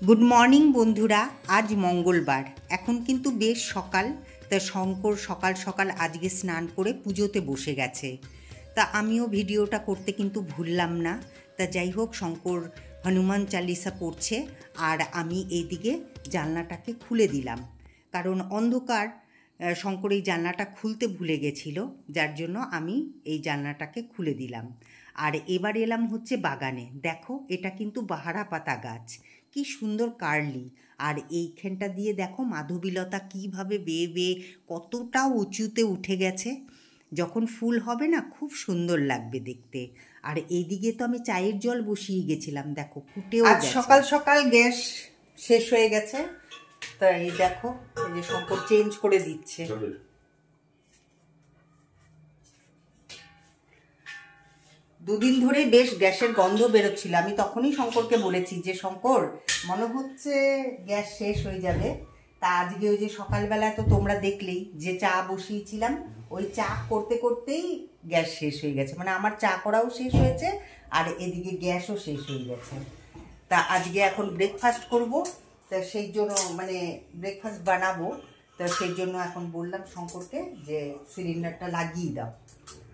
Good morning বন্ধুরা। আজ মঙ্গলবার, এখন কিন্তু বেশ সকাল। তা শঙ্কর সকাল সকাল আজকে স্নান করে পুজোতে বসে গেছে। তা আমিও ভিডিওটা করতে কিন্তু ভুললাম না। তা যাই হোক, শঙ্কর হনুমান চালিসা পড়ছে আর আমি এইদিকে জানলাটাকে খুলে দিলাম, কারণ অন্ধকার। শঙ্কর এই জানলাটা খুলতে ভুলে গেছিল, যার জন্য আমি এই জানলাটাকে খুলে দিলাম। আর এবার এলাম হচ্ছে বাগানে। দেখো, এটা কিন্তু বাহারা পাতা গাছ, কি সুন্দর কার্লি। আর এইখানটা দিয়ে দেখো মাধবীলতা কীভাবে বেয়ে বেয়ে কতটা উঁচুতে উঠে গেছে। যখন ফুল হবে না, খুব সুন্দর লাগবে দেখতে। আর এইদিকে তো আমি চায়ের জল বসিয়ে গেছিলাম, দেখো ফুটেও গেছে। সকাল সকাল গ্যাস শেষ হয়ে গেছে, তাই দেখো এই যে শঙ্কর চেঞ্জ করে দিচ্ছে। দুদিন ধরে বেশ গ্যাসের গন্ধ বেরোচ্ছিল। আমি তখনই শঙ্করকে বলেছি যে শঙ্কর, মনে হচ্ছে গ্যাস শেষ হয়ে যাবে। তা আজকে ওই যে সকালবেলা তো তোমরা দেখলেই যে চা বসিয়েছিলাম, ওই চা করতে করতেই গ্যাস শেষ হয়ে গেছে। মানে আমার চা করাও শেষ হয়েছে আর এদিকে গ্যাসও শেষ হয়ে গেছে। তা আজকে এখন ব্রেকফাস্ট করব, তা সেই জন্য মানে ব্রেকফাস্ট বানাবো। তা সেই জন্য এখন বললাম শঙ্করকে যে সিলিন্ডারটা লাগিয়ে দাও।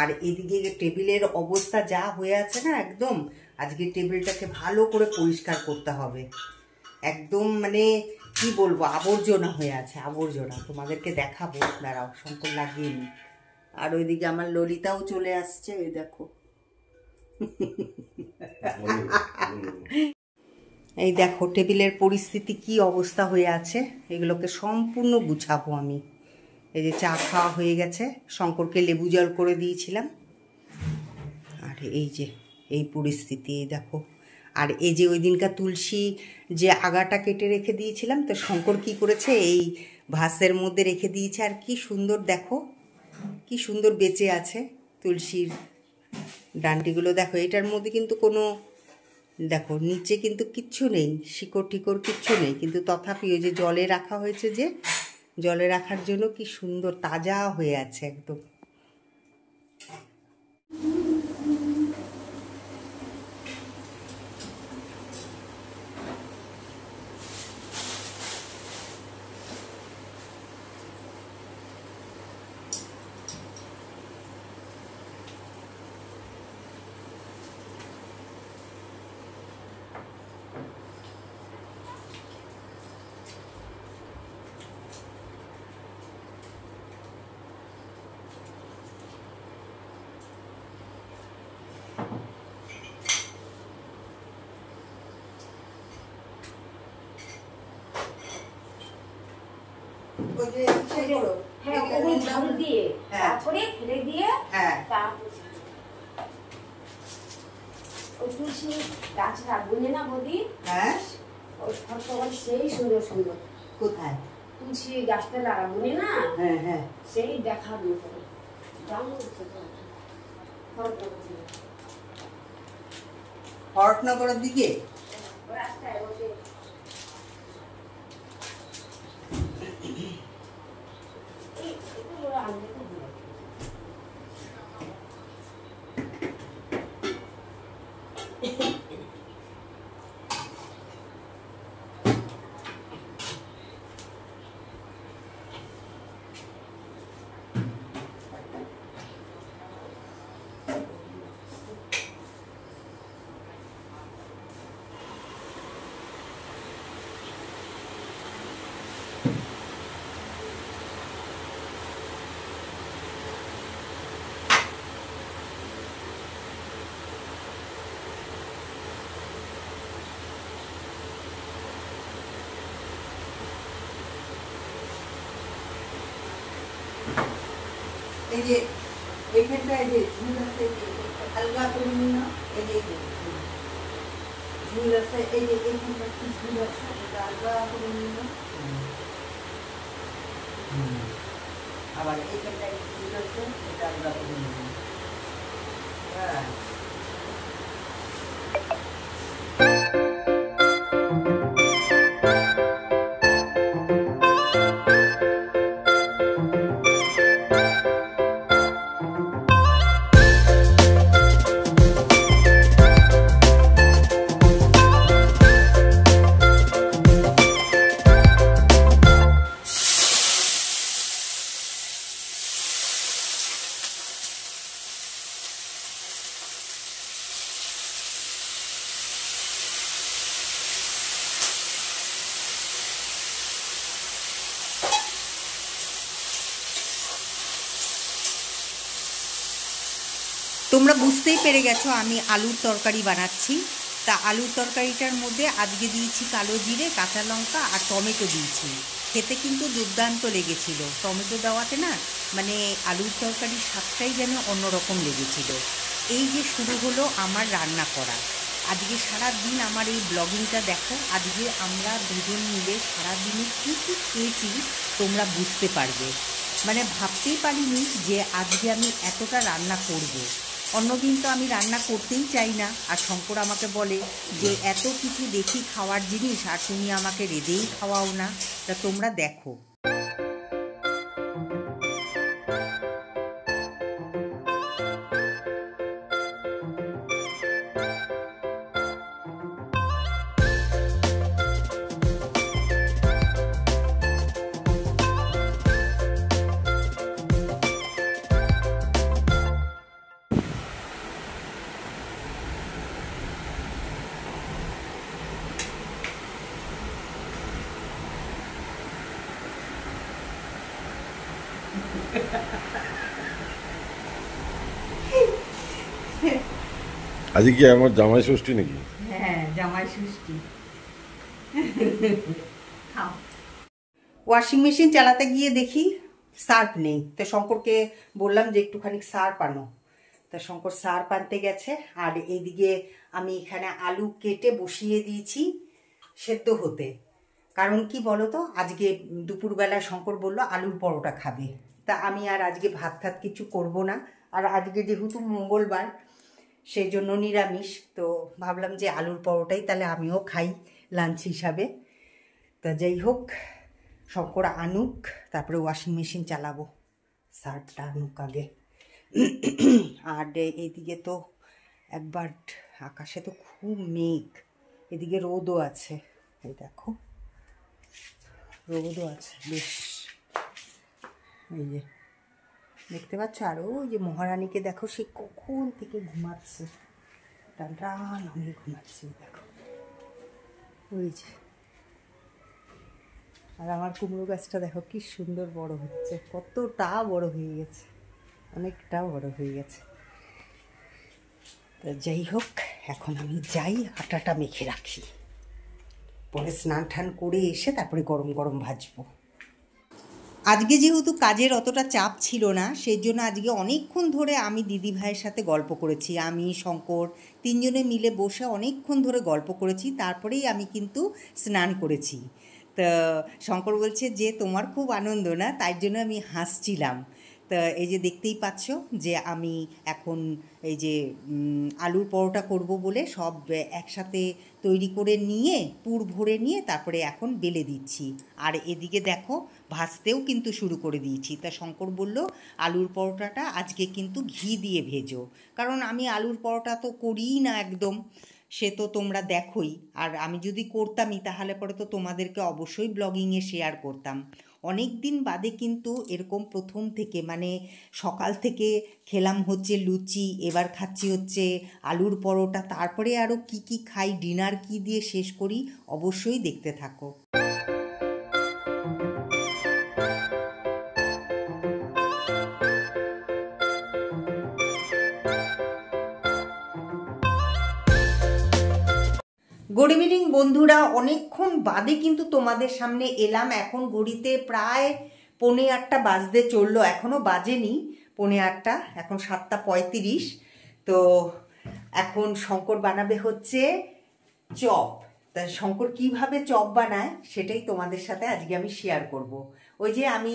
আর এদিকে টেবিলের অবস্থা যা হয়ে আছে না, একদম আজকে টেবিলটাকে ভালো করে পরিষ্কার করতে হবে। একদম মানে কি বলবো, আবর্জনা হয়ে আছে, আবর্জনা। তোমাদেরকে দেখাবো, দাঁড়াও শঙ্কর লাগিয়ে নি। আর ওইদিকে আমার ললিতাও চলে আসছে, ওই দেখো। এই দেখো টেবিলের পরিস্থিতি কি অবস্থা হয়ে আছে, এগুলোকে সম্পূর্ণ গুছাবো আমি। এই যে চা খাওয়া হয়ে গেছে, শঙ্করকে লেবু জল করে দিয়েছিলাম। আর এই যে এই পরিস্থিতি, এই দেখো। আর এই যে ওই দিনকার তুলসী যে আগাটা কেটে রেখে দিয়েছিলাম, তো শঙ্কর কি করেছে, এই ভাসের মধ্যে রেখে দিয়েছে। আর কি সুন্দর দেখো, কি সুন্দর বেঁচে আছে তুলসীর ডান্ডিগুলো। দেখো এটার মধ্যে কিন্তু কোনো, দেখো নিচে কিন্তু কিচ্ছু নেই, শিকড় টিকড় কিচ্ছু নেই, কিন্তু তথাপি ওই যে জলে রাখা হয়েছে, যে জলে রাখার জন্য কি সুন্দর তাজা হয়ে আছে একদম। সেই সুন্দর সুন্দর কোথায় তুলসী গাছটা লাগাবো না, হ্যাঁ হ্যাঁ, সেই দেখার মতো। হরটনগরের দিকে রাস্তায় বসে এই যে এইখানটায় যে ঝুল আছে, আলগা করে নিন না। এই যে ঝুল আছে, এই যে এইখানটা কি ঝুল আছে, এটা আলগা করে নিন না। আবার এইখানটায় ঝুল আছে, এটা আলগা করে নিন। হ্যাঁ, তোমরা বুঝতেই পেরে গেছো আমি আলুর তরকারি বানাচ্ছি। তা আলুর তরকারিটার মধ্যে আজকে দিয়েছি কালো জিরে, কাঁচা লঙ্কা আর টমেটো দিয়েছি। খেতে কিন্তু দুর্দান্ত লেগেছিল। টমেটো দেওয়াতে না মানে আলুর তরকারির স্বাদটাই যেন অন্যরকম লেগেছিল। এই যে শুরু হলো আমার রান্না করা। আজকে সারা দিন আমার এই ব্লগিংটা দেখো। আজকে আমরা দুজন মিলে সারাদিনে কী কী খেয়েছি তোমরা বুঝতে পারবে। মানে ভাবতেই পারিনি যে আজকে আমি এতটা রান্না করব। অন্যদিন তো আমি রান্না করতেই চাই না, আর শঙ্কর আমাকে বলে যে এত কিছু দেখি খাওয়ার জিনিস আর তুমি আমাকে রেঁধেই খাওয়াও না। তা তোমরা দেখো। আজকে কি আমার জামাই ষষ্ঠী নাকি? হ্যাঁ, জামাই ষষ্ঠী। ওয়াশিং মেশিন চালাতে গিয়ে দেখি সার্ফ নেই। তো শঙ্করকে বললাম যে একটুখানি সার্ফ আনো। তা শঙ্কর সার্ফ আনতে গেছে। আর এইদিকে আমি এখানে আলু কেটে বসিয়ে দিয়েছি সেদ্ধ হতে। কারণ কি বলো তো, আজকে দুপুরবেলা শঙ্কর বলল আলুর পরোটা খাবে। তা আমি আর আজকে ভাত ঠাত কিছু করব না। আর আজকে যেহেতু মঙ্গলবার সেই জন্য নিরামিষ, তো ভাবলাম যে আলুর পরোটাই তাহলে আমিও খাই লাঞ্চ হিসাবে। তা যাই হোক, শঙ্কর আনুক, তারপরে ওয়াশিং মেশিন চালাবো। সার্ফটা আনুক আগে। আর এইদিকে তো একবার আকাশে তো খুব মেঘ, এদিকে রোদও আছে। এই দেখো রোদও আছে বেশ, এই যে দেখতে পাচ্ছ। আর ওই যে মহারানীকে দেখো, সে কখন থেকে ঘুমাচ্ছে, টান হয়ে ঘুমাচ্ছে দেখো, ওই যে। আর আমার কুমড়ো গাছটা দেখো কি সুন্দর বড় হচ্ছে, কতটা বড় হয়ে গেছে, অনেকটা বড় হয়ে গেছে। তো যাই হোক, এখন আমি যাই আটাটা মেখে রাখি, পরে স্নান টান করে এসে তারপরে গরম গরম ভাজবো। আজকে যেহেতু কাজের অতটা চাপ ছিল না, সেই জন্য আজকে অনেকক্ষণ ধরে আমি দিদি ভাইয়ের সাথে গল্প করেছি। আমি শঙ্কর তিনজনে মিলে বসে অনেকক্ষণ ধরে গল্প করেছি, তারপরেই আমি কিন্তু স্নান করেছি। তো শঙ্কর বলছে যে তোমার খুব আনন্দ না, তাই জন্য আমি হাসছিলাম। তো এই যে দেখতেই পাচ্ছ যে আমি এখন এই যে আলুর পরোটা করব বলে সব একসাথে তৈরি করে নিয়ে পুর ভরে নিয়ে তারপরে এখন বেলে দিচ্ছি। আর এদিকে দেখো ভাজতেও কিন্তু শুরু করে দিয়েছি। তা শঙ্কর বলল আলুর পরোটাটা আজকে কিন্তু ঘি দিয়ে ভেজো, কারণ আমি আলুর পরোটা তো করিই না একদম, সে তো তোমরা দেখোই। আর আমি যদি করতামই তাহলে পরে তো তোমাদেরকে অবশ্যই ব্লগিংয়ে শেয়ার করতাম। অনেক দিন বাদে কিন্তু এরকম প্রথম থেকে মানে সকাল থেকে খেলাম হচ্ছে লুচি, এবার খাচ্ছি হচ্ছে আলুর পরোটা, তারপরে আরও কি কি খাই, ডিনার কি দিয়ে শেষ করি, অবশ্যই দেখতে থাকো। গুড ইভিনিং বন্ধুরা, অনেকক্ষণ বাদে কিন্তু তোমাদের সামনে এলাম। এখন ঘড়িতে প্রায় 7:45 বাজতে চললো, এখনও বাজেনি 7:45, এখন 7:35। তো এখন শঙ্কর বানাবে হচ্ছে চপ। তা শঙ্কর কীভাবে চপ বানায় সেটাই তোমাদের সাথে আজকে আমি শেয়ার করব। ওই যে আমি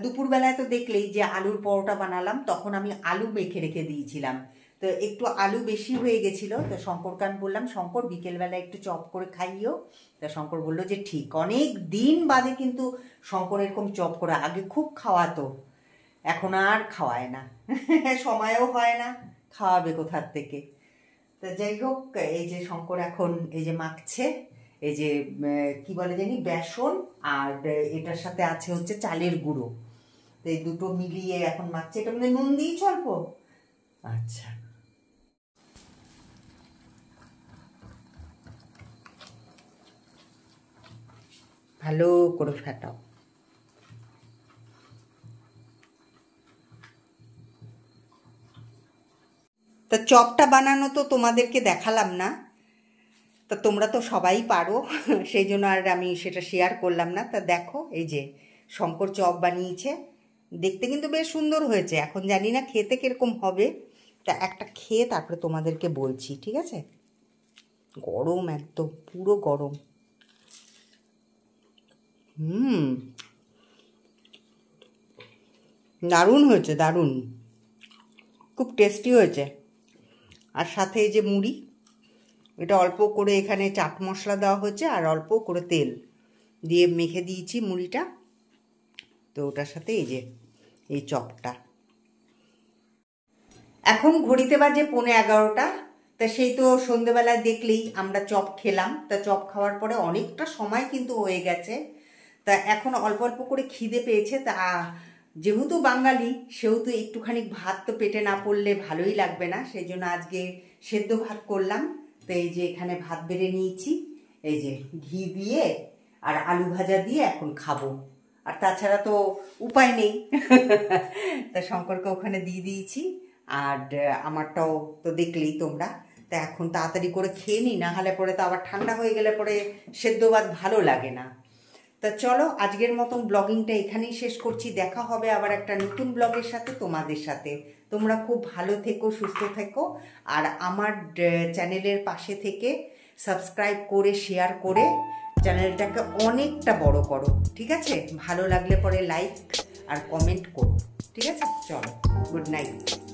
দুপুরবেলায় তো দেখলেই যে আলুর পরোটা বানালাম, তখন আমি আলু মেখে রেখে দিয়েছিলাম। তো একটু আলু বেশি হয়ে গেছিলো, তো শঙ্করকে আমি বললাম শঙ্কর বিকেলবেলা একটু চপ করে খাইও। তা শঙ্কর বললো যে ঠিক। অনেক দিন বাদে কিন্তু শঙ্কর এরকম চপ করে, আগে খুব খাওয়াতো, এখন আর খাওয়ায় না, সময়ও হয় না, খাওয়াবে কোথার থেকে। তা যাই হোক, এই যে শঙ্কর এখন এই যে মাখছে, এই যে কি বলে জানি বেসন, আর এটার সাথে আছে হচ্ছে চালের গুঁড়ো। তো এই দুটো মিলিয়ে এখন মাখছে। এটা মানে নুন দিয়েছ অল্প? আচ্ছা, ভালো করে ফেটাও। তা চপটা বানানো তো তোমাদেরকে দেখালাম না, তা তোমরা তো সবাই পারো, সেই জন্য আর আমি সেটা শেয়ার করলাম না। তা দেখো এই যে শঙ্কর চপ বানিয়েছে, দেখতে কিন্তু বেশ সুন্দর হয়েছে। এখন জানি না খেতে কীরকম হবে, তা একটা খেয়ে তারপরে তোমাদেরকে বলছি, ঠিক আছে? গরম, একদম পুরো গরম। দারুণ হয়েছে, দারুণ, খুব টেস্টি হয়েছে। আর সাথে এই যে মুড়ি, এটা অল্প করে এখানে চাট মশলা দেওয়া হয়েছে আর অল্প করে তেল দিয়ে মেখে দিয়েছি মুড়িটা, তো ওটার সাথে এই যে এই চপটা। এখন ঘড়িতে বাজে 11:15, তা সেই তো সন্ধেবেলায় দেখলেই আমরা চপ খেলাম। তা চপ খাওয়ার পরে অনেকটা সময় কিন্তু হয়ে গেছে, তা এখন অল্প অল্প করে খিদে পেয়েছে। তা যেহেতু বাঙালি সেহেতু একটুখানি ভাত তো পেটে না পড়লে ভালোই লাগবে না, সেই জন্য আজকে সেদ্ধ ভাত করলাম। তো এই যে এখানে ভাত বেড়ে নিয়েছি, এই যে ঘি দিয়ে আর আলু ভাজা দিয়ে এখন খাবো, আর তাছাড়া তো উপায় নেই। তা শঙ্করকে ওখানে দিয়ে দিয়েছি, আর আমারটাও তো দেখলেই তোমরা। তা এখন তাড়াতাড়ি করে খেয়ে নিই, না হলে পরে তো আবার ঠান্ডা হয়ে গেলে পরে সেদ্ধ ভাত ভালো লাগে না। তা চলো আজকের মতন ব্লগিংটা এখানেই শেষ করছি। দেখা হবে আবার একটা নতুন ব্লগের সাথে, তোমাদের সাথে। তোমরা খুব ভালো থেকো, সুস্থ থেকো, আর আমার চ্যানেলের পাশে থেকে সাবস্ক্রাইব করে শেয়ার করে চ্যানেলটাকে অনেকটা বড় করো, ঠিক আছে? ভালো লাগলে পরে লাইক আর কমেন্ট করো, ঠিক আছে? চলো, গুড নাইট।